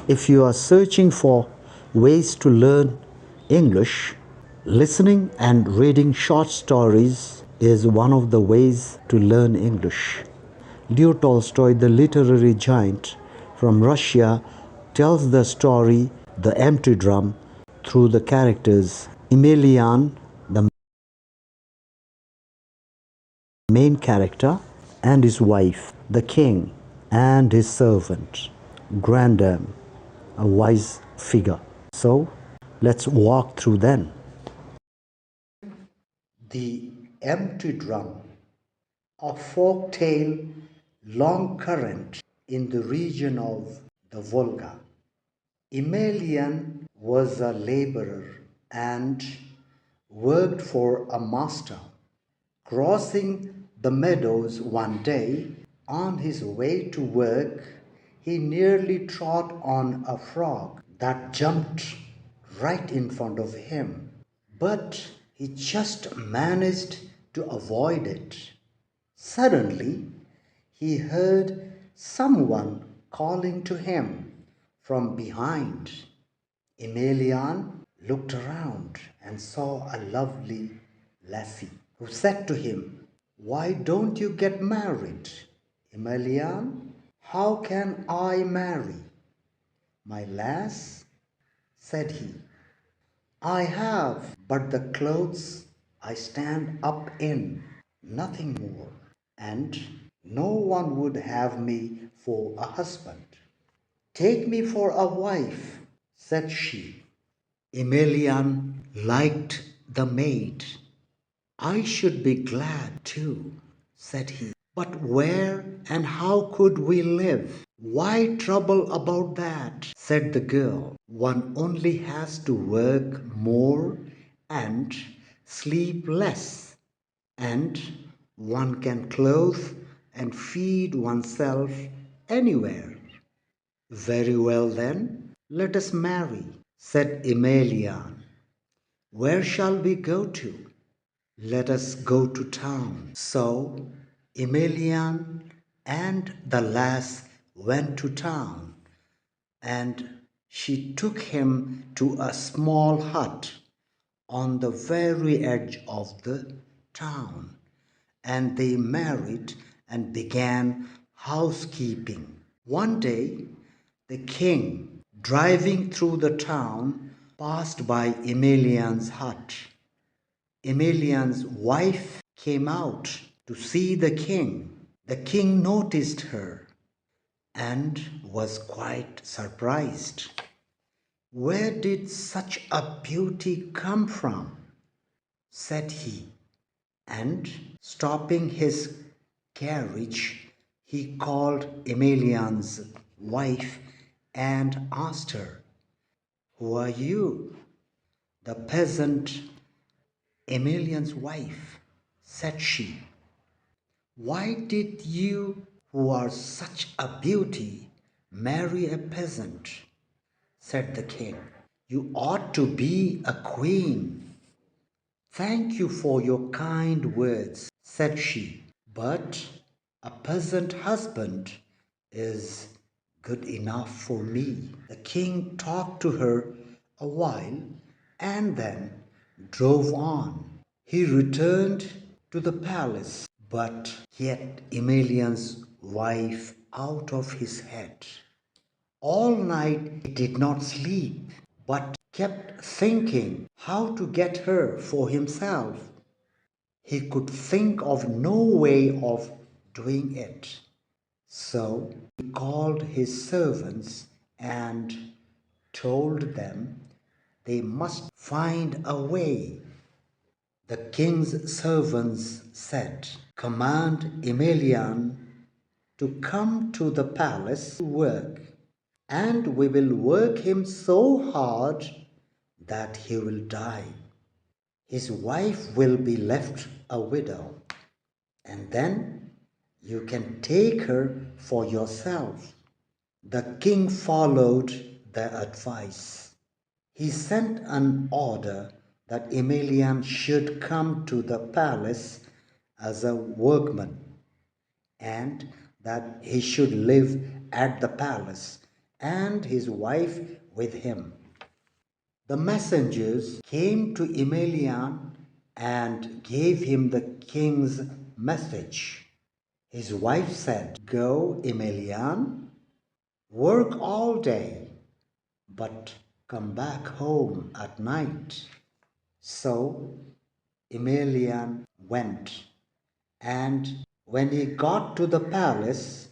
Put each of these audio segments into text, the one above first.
If you are searching for ways to learn English, listening and reading short stories is one of the ways to learn English. Leo Tolstoy, the literary giant from Russia, tells the story The Empty Drum through the characters Emelian, the main character, and his wife, the king, and his servant, Grandam, a wise figure. So, let's walk through them. The Empty Drum, a folk tale long current in the region of the Volga. Emelian was a laborer and worked for a master. Crossing the meadows one day, on his way to work, he nearly trod on a frog that jumped right in front of him. But he just managed to avoid it. Suddenly, he heard someone calling to him from behind. Emelian looked around and saw a lovely lassie who said to him, "Why don't you get married?" "Emelian, how can I marry, my lass?" said he. "I have but the clothes I stand up in, nothing more, and no one would have me for a husband." "Take me for a wife," said she. Emelian liked the maid. "I should be glad too," said he. "But where and how could we live?" "Why trouble about that?" said the girl. "One only has to work more and sleep less, and one can clothe and feed oneself anywhere." "Very well then, let us marry," said Emelian. "Where shall we go to?" "Let us go to town." So Emelian and the lass went to town, and she took him to a small hut on the very edge of the town, and they married and began housekeeping. One day, the king, driving through the town, passed by Emelian's hut. Emelian's wife came out to see the king. The king noticed her and was quite surprised. "Where did such a beauty come from?" said he, and stopping his carriage, he called Emelian's wife and asked her, "Who are you?" "The peasant Emelian's wife," said she. "Why did you, who are such a beauty, marry a peasant?" said the king. "You ought to be a queen." "Thank you for your kind words," said she, "but a peasant husband is good enough for me." The king talked to her a while and then drove on. He returned to the palace, but he had Emelian's wife out of his head. All night he did not sleep, but kept thinking how to get her for himself. He could think of no way of doing it. So he called his servants and told them they must find a way. The king's servants said, "Command Emelian to come to the palace to work, and we will work him so hard that he will die. His wife will be left a widow, and then you can take her for yourself." The king followed their advice. He sent an order that Emelian should come to the palace as a workman, and that he should live at the palace and his wife with him. The messengers came to Emelian and gave him the king's message. His wife said, "Go, Emelian, work all day, but come back home at night." So Emelian went, and when he got to the palace,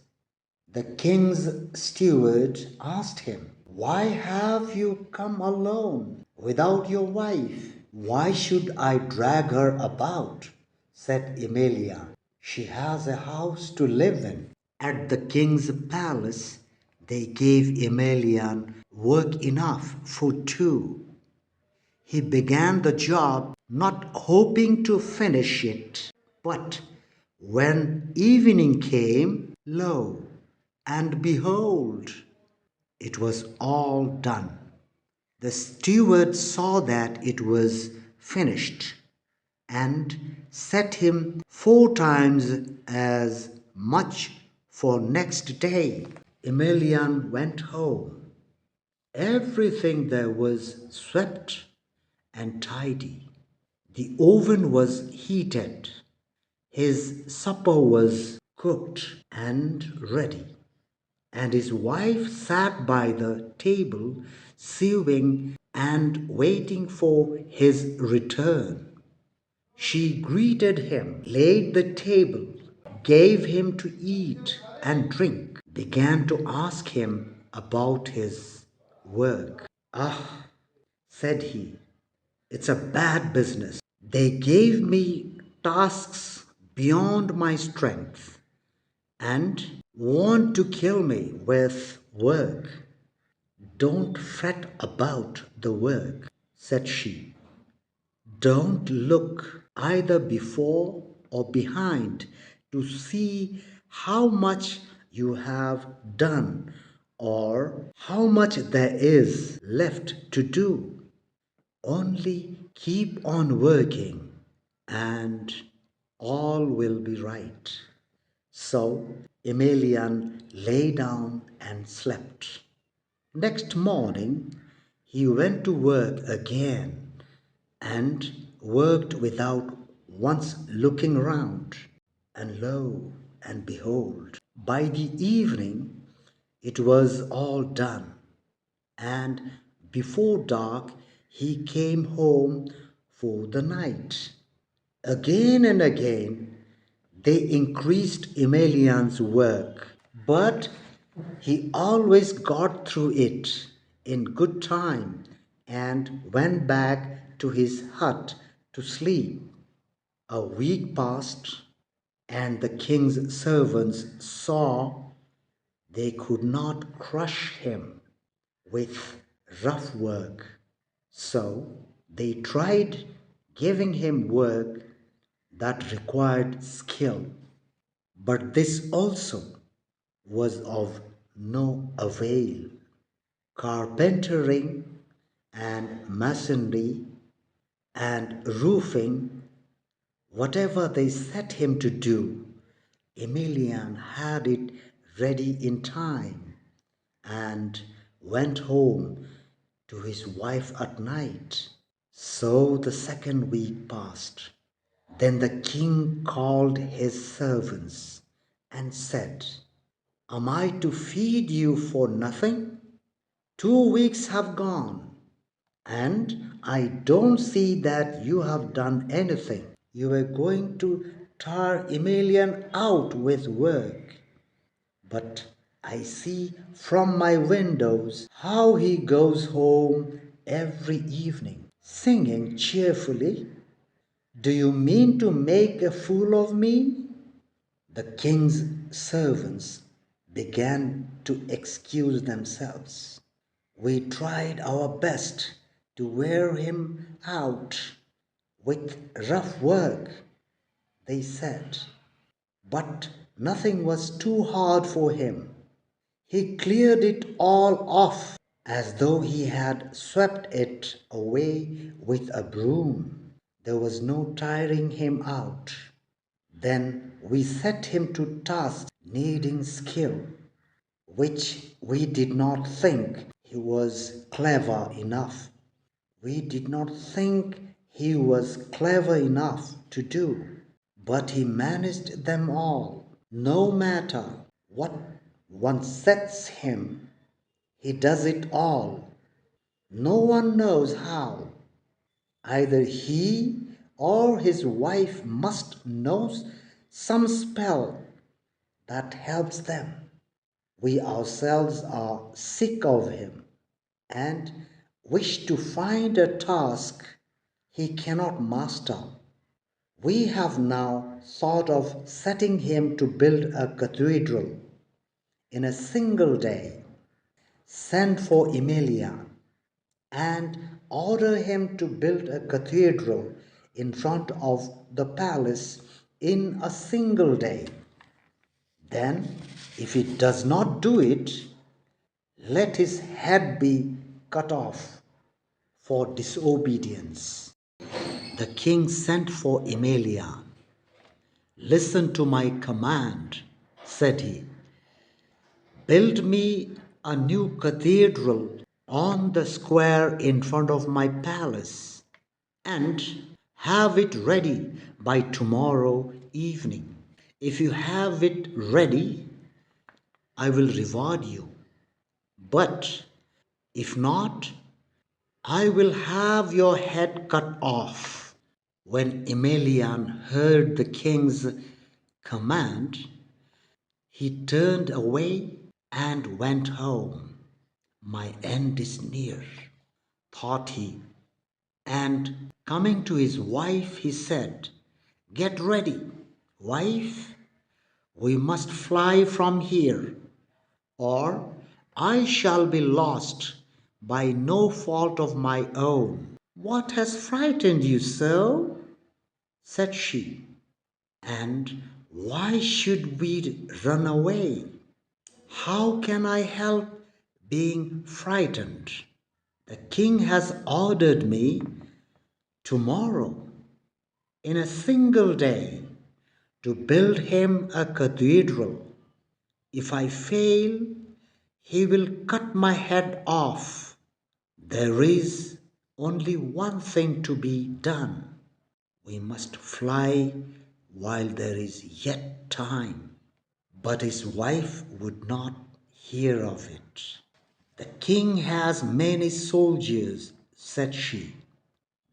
the king's steward asked him, "Why have you come alone without your wife?" "Why should I drag her about?" said Emilia. "She has a house to live in." At the king's palace, they gave Emelian work enough for two. He began the job not hoping to finish it, but when evening came, lo, and behold, it was all done. The steward saw that it was finished and set him 4 times as much for next day. Emelian went home. Everything there was swept and tidy. The oven was heated. His supper was cooked and ready. And his wife sat by the table, sewing and waiting for his return. She greeted him, laid the table, gave him to eat and drink, began to ask him about his work. "Ah," said he, "it's a bad business. They gave me tasks beyond my strength and want to kill me with work." "Don't fret about the work," said she. "Don't look either before or behind to see how much you have done or how much there is left to do. Only keep on working and all will be right." So Emelian lay down and slept. Next morning he went to work again and worked without once looking round. And lo and behold, by the evening it was all done, and before dark he came home for the night. Again and again they increased Emelian's work, but he always got through it in good time and went back to his hut to sleep. A week passed, and the king's servants saw they could not crush him with rough work. So they tried giving him work that required skill. But this also was of no avail. Carpentering and masonry and roofing, whatever they set him to do, Emelian had it ready in time and went home to his wife at night. So the second week passed. Then the king called his servants and said, "Am I to feed you for nothing? 2 weeks have gone, and I don't see that you have done anything. You were going to tire Emelian out with work, but I see from my windows how he goes home every evening, singing cheerfully. Do you mean to make a fool of me?" The king's servants began to excuse themselves. "We tried our best to wear him out with rough work," they said, "but nothing was too hard for him. He cleared it all off as though he had swept it away with a broom. There was no tiring him out. Then we set him to tasks needing skill. which we did not think he was clever enough. We did not think he was clever enough to do, but he managed them all. No matter what one sets him, he does it all. No one knows how. Either he or his wife must know some spell that helps them. We ourselves are sick of him and wish to find a task he cannot master. We have now thought of setting him to build a cathedral in a single day. Send for Emelian and order him to build a cathedral in front of the palace in a single day. Then, if he does not do it, let his head be cut off for disobedience. The king sent for Emelian. Listen to my command, said he. Build me a new cathedral on the square in front of my palace and have it ready by tomorrow evening. If you have it ready, I will reward you. But if not, I will have your head cut off. When Emelian heard the king's command, he turned away and went home. My end is near, thought he, and coming to his wife, he said, Get ready, wife, we must fly from here, or I shall be lost by no fault of my own. What has frightened you so? Said she, and why should we run away? How can I help being frightened? The king has ordered me tomorrow, in a single day, to build him a cathedral. If I fail, he will cut my head off. There is only one thing to be done. We must fly while there is yet time. But his wife would not hear of it. The king has many soldiers, said she.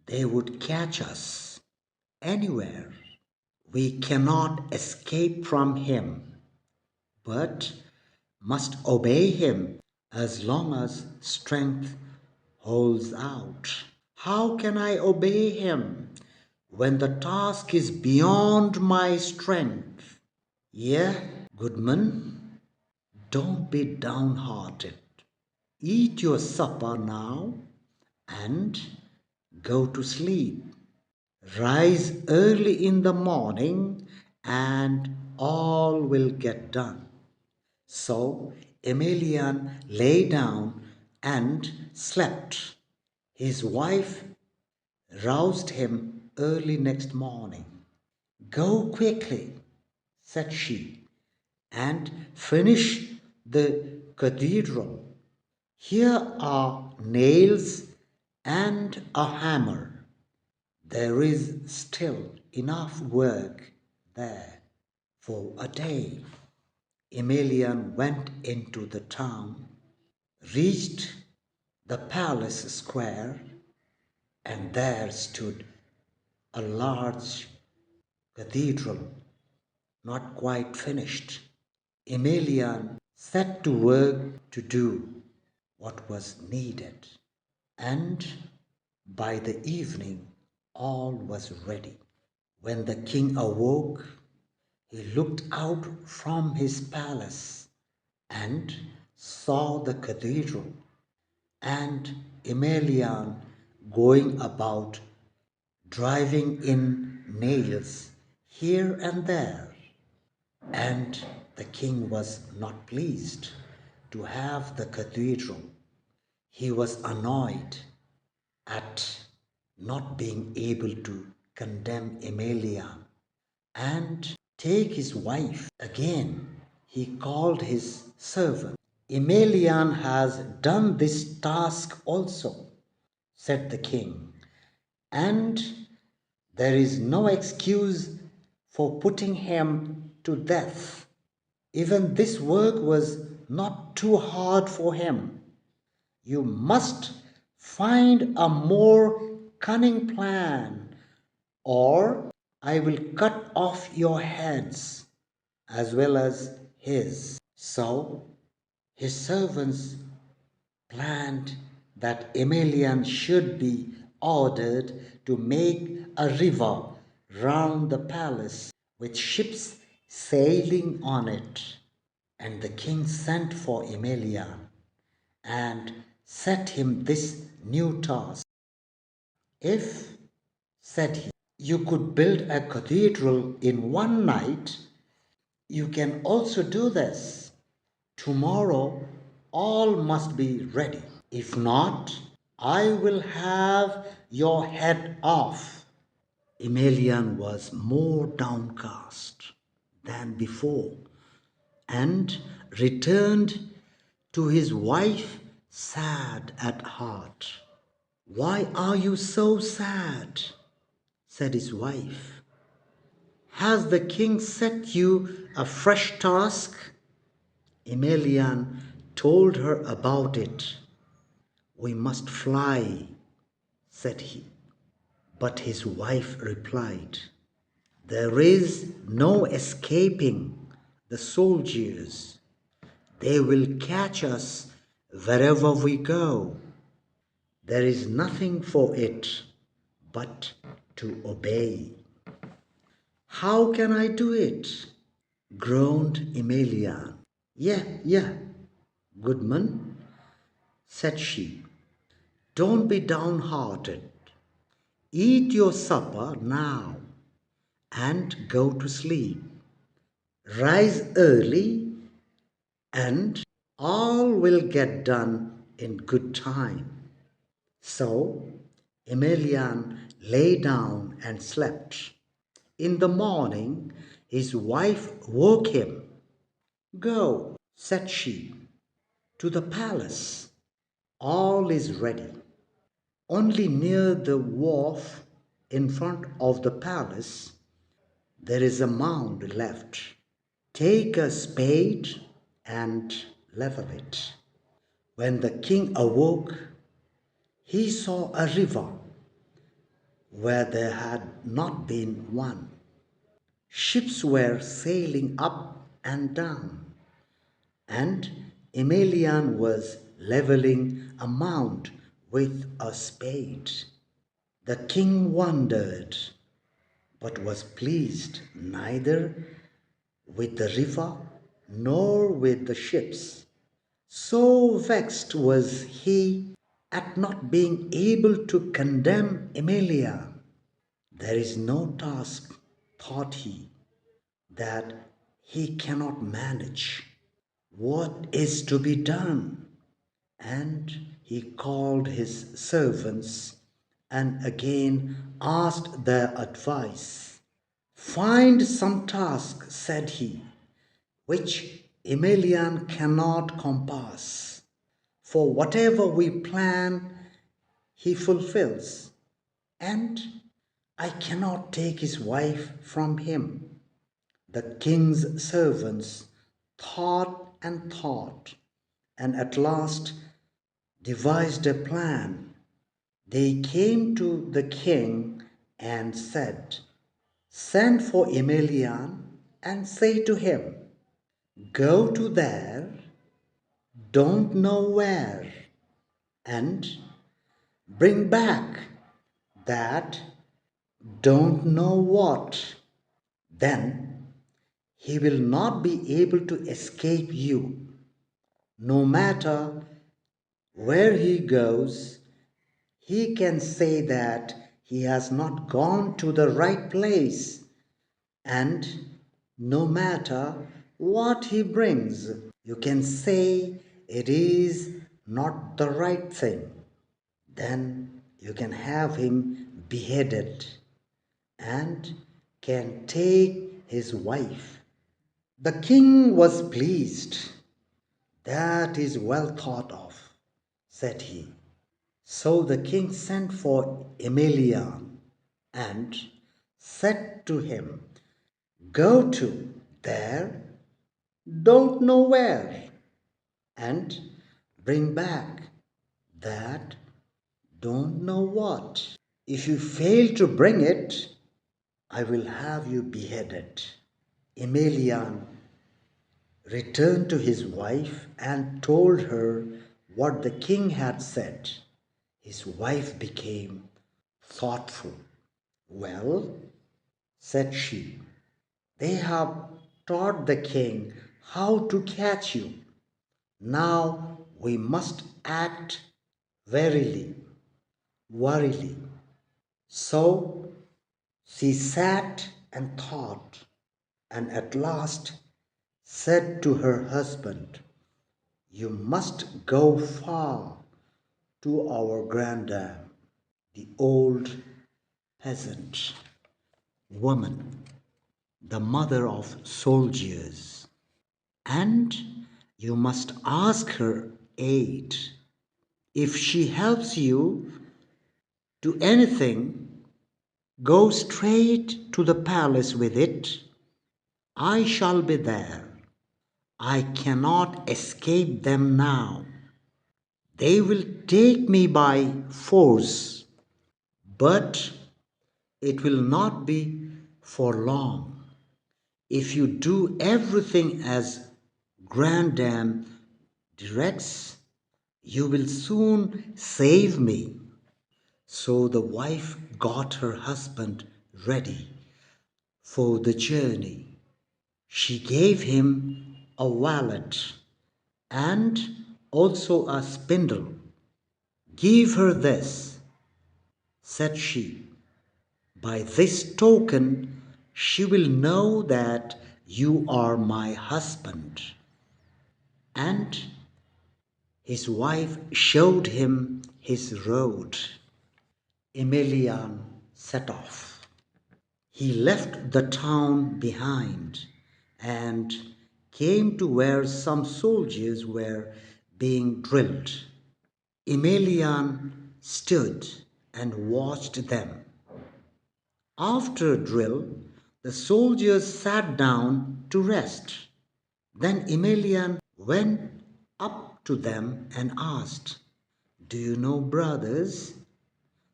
They would catch us anywhere. We cannot escape from him, but must obey him as long as strength holds out. How can I obey him when the task is beyond my strength? Yeah, goodman, don't be downhearted. Eat your supper now and go to sleep. Rise early in the morning and all will get done. So Emelian lay down and slept. His wife roused him early next morning. Go quickly, said she, and finish the cathedral. Here are nails and a hammer. There is still enough work there for a day. Emelian went into the town, reached the palace square, and there stood a large cathedral, not quite finished. Emelian set to work to do what was needed, and by the evening all was ready. When the king awoke, he looked out from his palace and saw the cathedral and Emelian going about driving in nails here and there. And the king was not pleased to have the cathedral. He was annoyed at not being able to condemn Emelian and take his wife. Again, he called his servant Emelian has done this task also, said the king, and there is no excuse for putting him to death. Even this work was not too hard for him. You must find a more cunning plan, or I will cut off your heads as well as his. So his servants planned that Emelian should be ordered to make a river round the palace with ships sailing on it. And the king sent for Emelian and set him this new task. If, said he, you could build a cathedral in one night, you can also do this. Tomorrow all must be ready. If not, I will have your head off. Emelian was more downcast than before and returned to his wife sad at heart. Why are you so sad? Said his wife. Has the king set you a fresh task? Emelian told her about it. We must fly, said he. But his wife replied, there is no escaping the soldiers. They will catch us wherever we go. There is nothing for it but to obey. How can I do it? Groaned Emelian. Yeah, goodman, said she. Don't be downhearted. Eat your supper now and go to sleep. Rise early and all will get done in good time. So Emelian lay down and slept. In the morning his wife woke him. Go, said she, to the palace. All is ready. Only near the wharf in front of the palace there is a mound left. Take a spade and level it. When the king awoke, he saw a river where there had not been one. Ships were sailing up and down, and Emelian was leveling a mound with a spade. The king wondered, but was pleased neither with the river nor with the ships. So vexed was he at not being able to condemn Emelian. There is no task, thought he, that he cannot manage. What is to be done? And he called his servants and again asked their advice. Find some task, said he, which Emelian cannot compass. For whatever we plan, he fulfills, and I cannot take his wife from him. The king's servants thought and thought, and at last devised a plan. They came to the king and said, send for Emelian and say to him, go to there, don't know where, and bring back that don't know what. Then he will not be able to escape you. No matter where he goes, he can say that he has not gone to the right place, and no matter what he brings, you can say it is not the right thing. Then you can have him beheaded and can take his wife. The king was pleased. "That is well thought of," said he. So the king sent for Emelian and said to him, "Go to there, don't know where, and bring back that don't know what. If you fail to bring it, I will have you beheaded." Emelian returned to his wife and told her what the king had said. His wife became thoughtful. "Well," said she, "they have taught the king how to catch you. Now we must act warily." So she sat and thought, and at last said to her husband, "You must go far to our grandam, the old peasant woman, the mother of soldiers, and you must ask her aid. If she helps you to anything, go straight to the palace with it. I shall be there. I cannot escape them now. They will take me by force, but it will not be for long. If you do everything as grandam directs, you will soon save me." So the wife got her husband ready for the journey. She gave him a wallet and also a spindle. "Give her this," said she. "By this token she will know that you are my husband." And his wife showed him his road. Emelian set off. He left the town behind and came to where some soldiers were being drilled. Emelian stood and watched them. After a drill, the soldiers sat down to rest. Then Emelian went up to them and asked, "Do you know, brothers,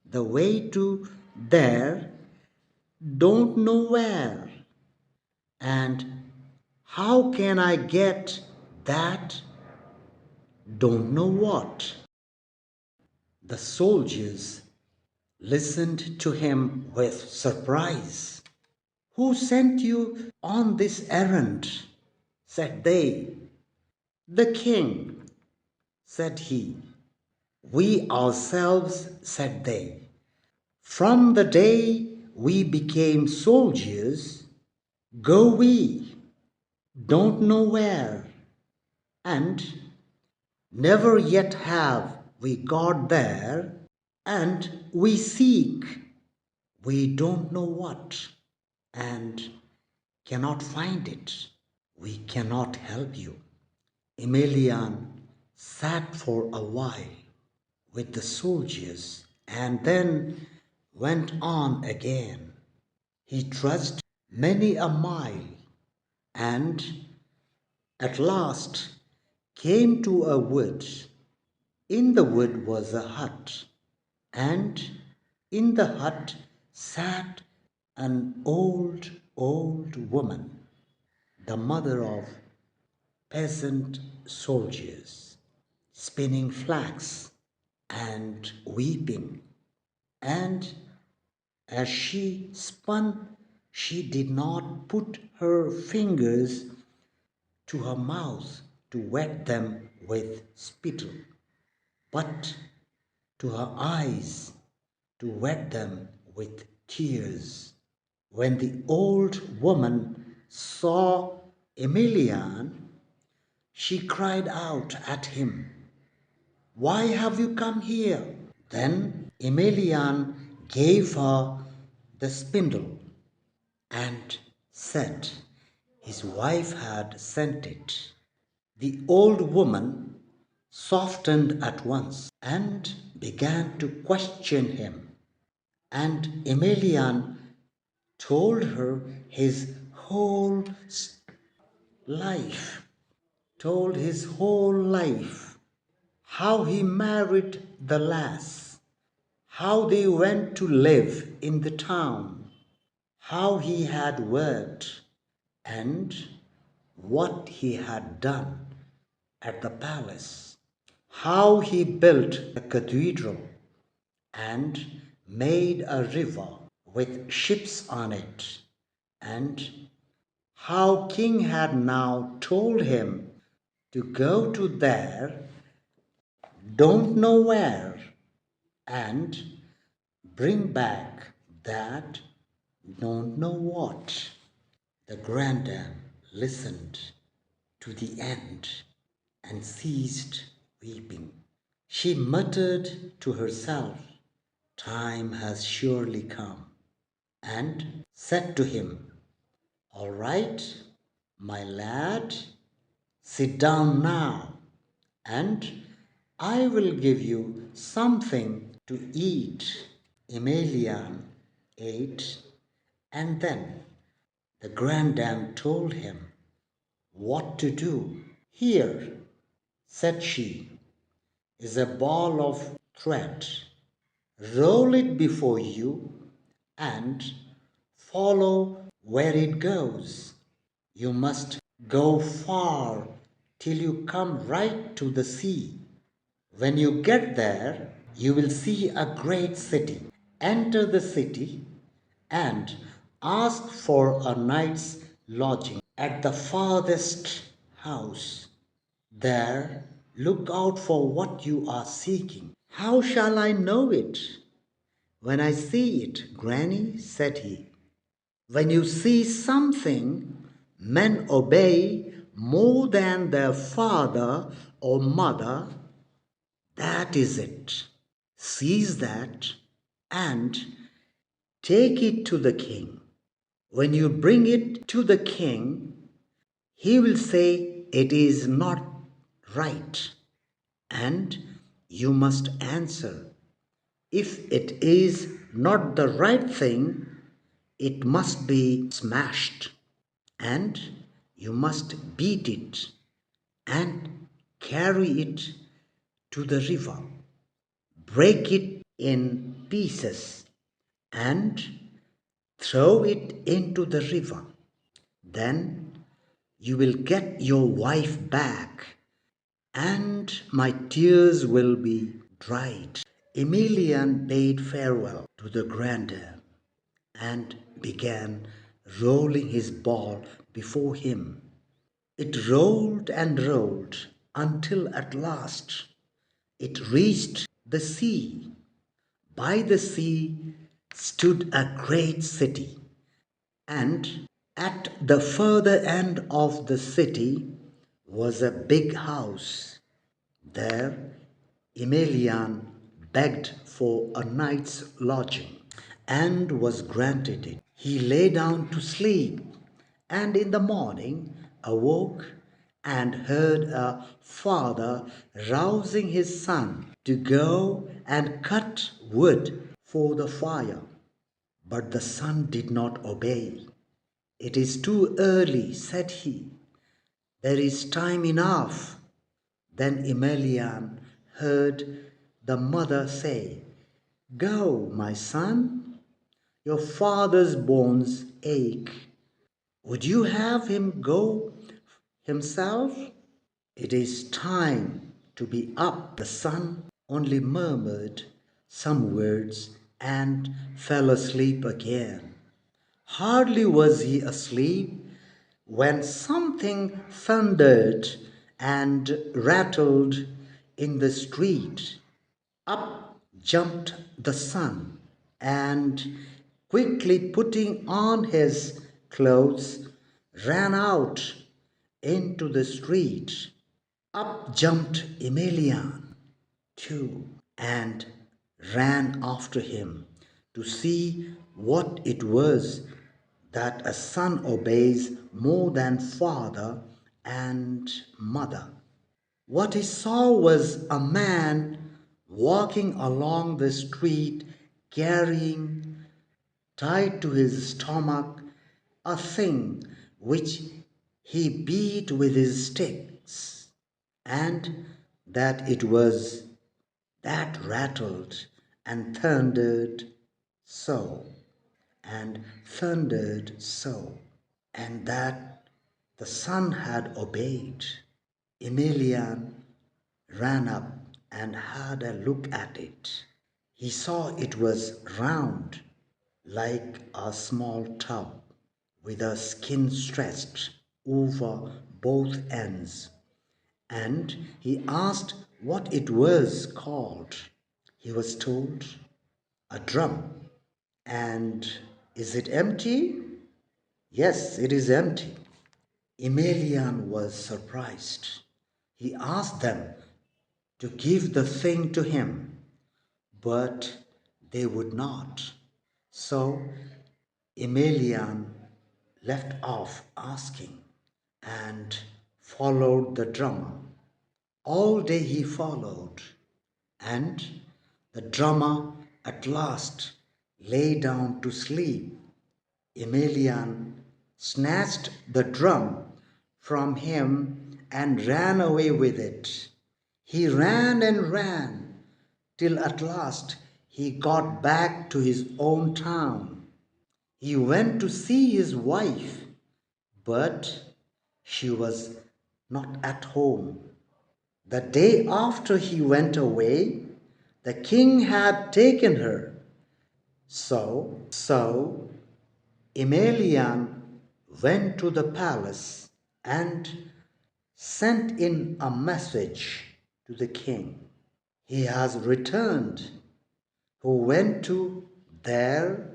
the way to there, don't know where? And how can I get that, don't know what?" The soldiers listened to him with surprise. "Who sent you on this errand?" said they. "The king," said he. "We ourselves," said they. "From the day we became soldiers, go we, don't know where, and never yet have we got there, and we seek, we don't know what, and cannot find it. We cannot help you." Emelian sat for a while with the soldiers and then went on again. He trudged many a mile and at last came to a wood. In the wood was a hut, and in the hut sat an old woman, the mother of peasant soldiers, spinning flax and weeping. And as she spun, she did not put her fingers to her mouth to wet them with spittle, but to her eyes to wet them with tears. When the old woman saw Emelian, she cried out at him, "Why have you come here?" Then Emelian gave her the spindle and said his wife had sent it. The old woman softened at once and began to question him. And Emelian told her his whole life, told his whole life, how he married the lass, how they went to live in the town, how he had worked, and what he had done at the palace, how he built a cathedral and made a river with ships on it, and how king had now told him to go to there, don't know where, and bring back that don't know what. The grandam listened to the end and ceased weeping. She muttered to herself, time has surely come, and said to him, all right, my lad, sit down now, and I will give you something to eat. Emelian ate, and then the grandam told him what to do. Here, said she, is a ball of thread. Roll it before you and follow where it goes. You must go far till you come right to the sea. When you get there, you will see a great city. Enter the city and ask for a night's lodging at the farthest house. There, look out for what you are seeking. How shall I know it? When I see it, Granny, said he. When you see something, men obey more than their father or mother. That is it. Seize that and take it to the king. When you bring it to the king, he will say it is not right, and you must answer. If it is not the right thing, it must be smashed, and you must beat it and carry it to the river. Break it in pieces and throw it into the river. Then you will get your wife back, and my tears will be dried. Emelian bade farewell to the grandam and began rolling his ball before him. It rolled and rolled until at last it reached the sea. By the sea stood a great city, and at the further end of the city was a big house. There Emelian begged for a night's lodging and was granted it. He lay down to sleep, and in the morning awoke and heard a father rousing his son to go and cut wood for the fire. But the son did not obey. It is too early, said he. There is time enough. Then Emelian heard the mother say, go, my son, your father's bones ache. Would you have him go himself? It is time to be up. The son only murmured some words and fell asleep again. Hardly was he asleep when something thundered and rattled in the street. Up jumped the son, and quickly putting on his clothes, ran out into the street. Up jumped Emelian too, and ran after him to see what it was that a son obeys more than father and mother. What he saw was a man walking along the street carrying, tied to his stomach, a thing which he beat with his sticks, and that it was that rattled and thundered so, and thundered so, and that the sun had obeyed. Emelian ran up and had a look at it. He saw it was round, like a small tub, with a skin stretched over both ends, and he asked what it was called. He was told, a drum. And is it empty? Yes, it is empty. Emelian was surprised. He asked them to give the thing to him, but they would not. So Emelian left off asking and followed the drummer. All day he followed, and the drummer at last lay down to sleep. Emelian snatched the drum from him and ran away with it. He ran and ran till at last he got back to his own town. He went to see his wife, but she was not at home. The day after he went away, the king had taken her. So Emelian went to the palace and sent in a message to the king. He has returned, who went to there,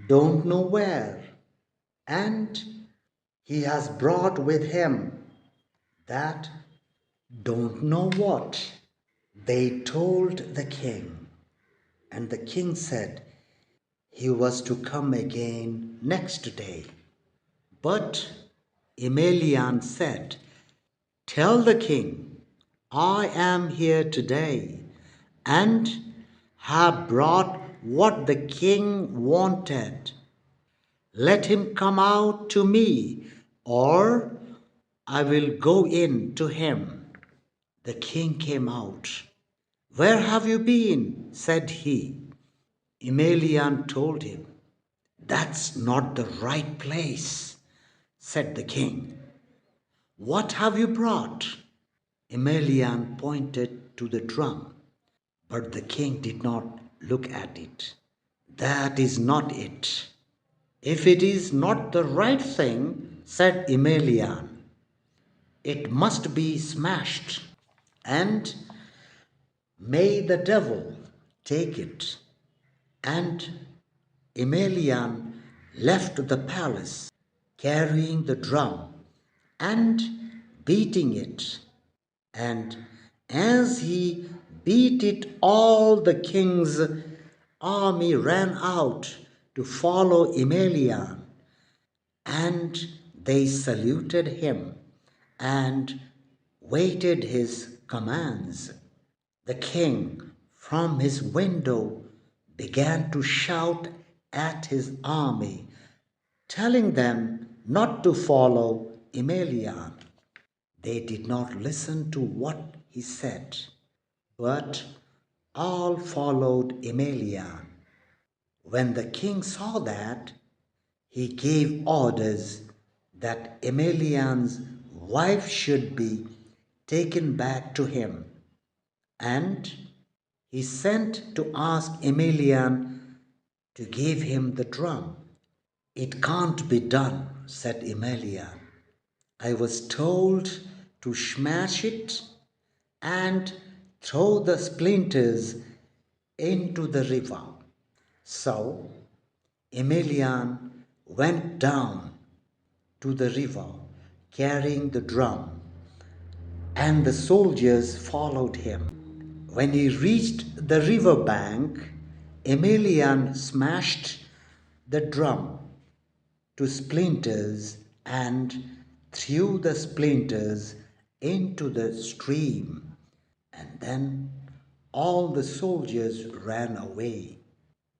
don't know where, and he has brought with him that don't know what. They told the king, and the king said he was to come again next day. But Emelian said, tell the king, I am here today and have brought what the king wanted. Let him come out to me, or I will go in to him. The king came out. Where have you been? Said he. Emelian told him, that's not the right place, said the king. What have you brought? Emelian pointed to the drum, but the king did not look at it. That is not it. If it is not the right thing, said Emelian, it must be smashed, and may the devil take it. And Emelian left the palace, carrying the drum and beating it. And as he beat it, all the king's army ran out to follow Emelian, and they saluted him and waited his commands. The king, from his window, began to shout at his army, telling them not to follow Emelian. They did not listen to what he said, but all followed Emelian. When the king saw that, he gave orders that Emelian's wife should be taken back to him, and he sent to ask Emelian to give him the drum. It can't be done, said Emelian. I was told to smash it and throw the splinters into the river. So Emelian went down to the river carrying the drum, and the soldiers followed him. When he reached the river bank, Emelian smashed the drum to splinters and threw the splinters into the stream, and then all the soldiers ran away.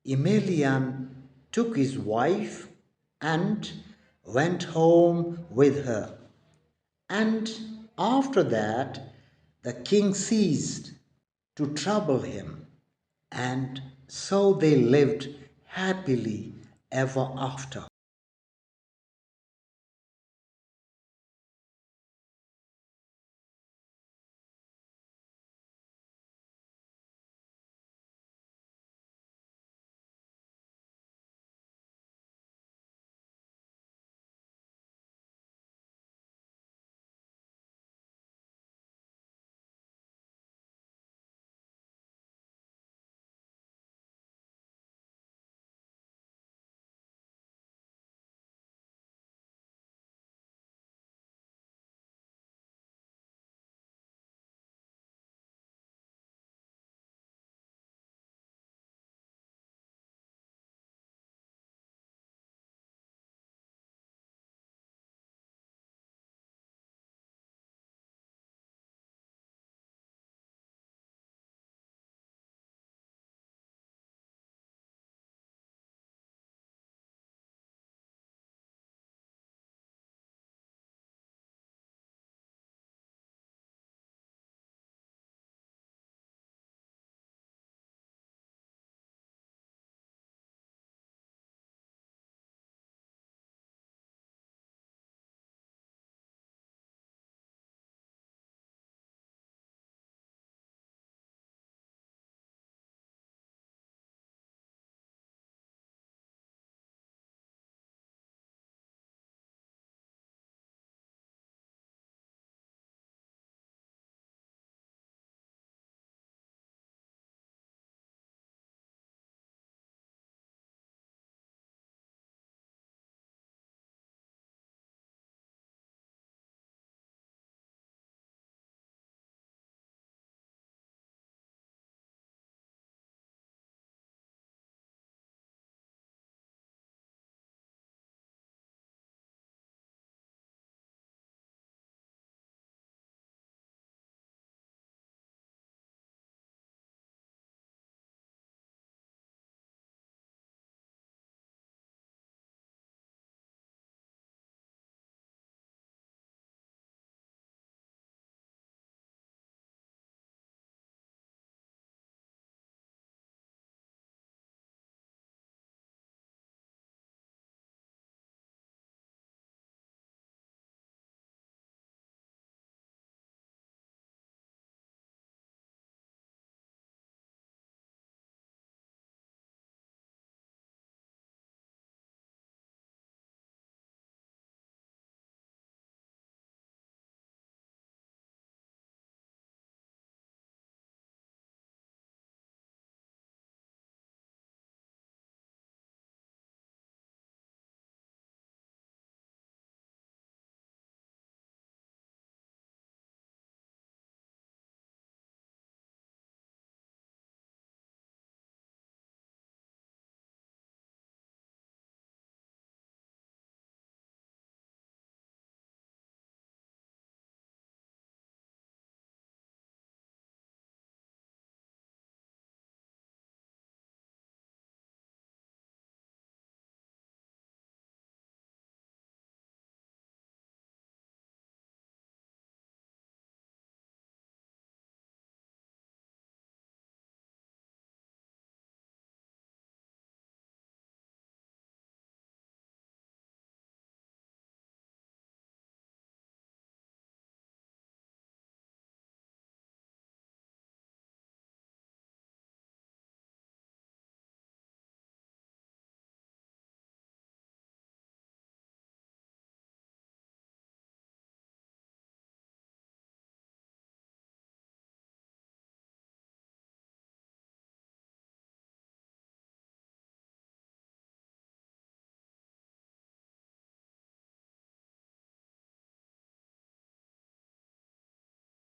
Emelian took his wife and went home with her. And after that, the king ceased to trouble him, and so they lived happily ever after.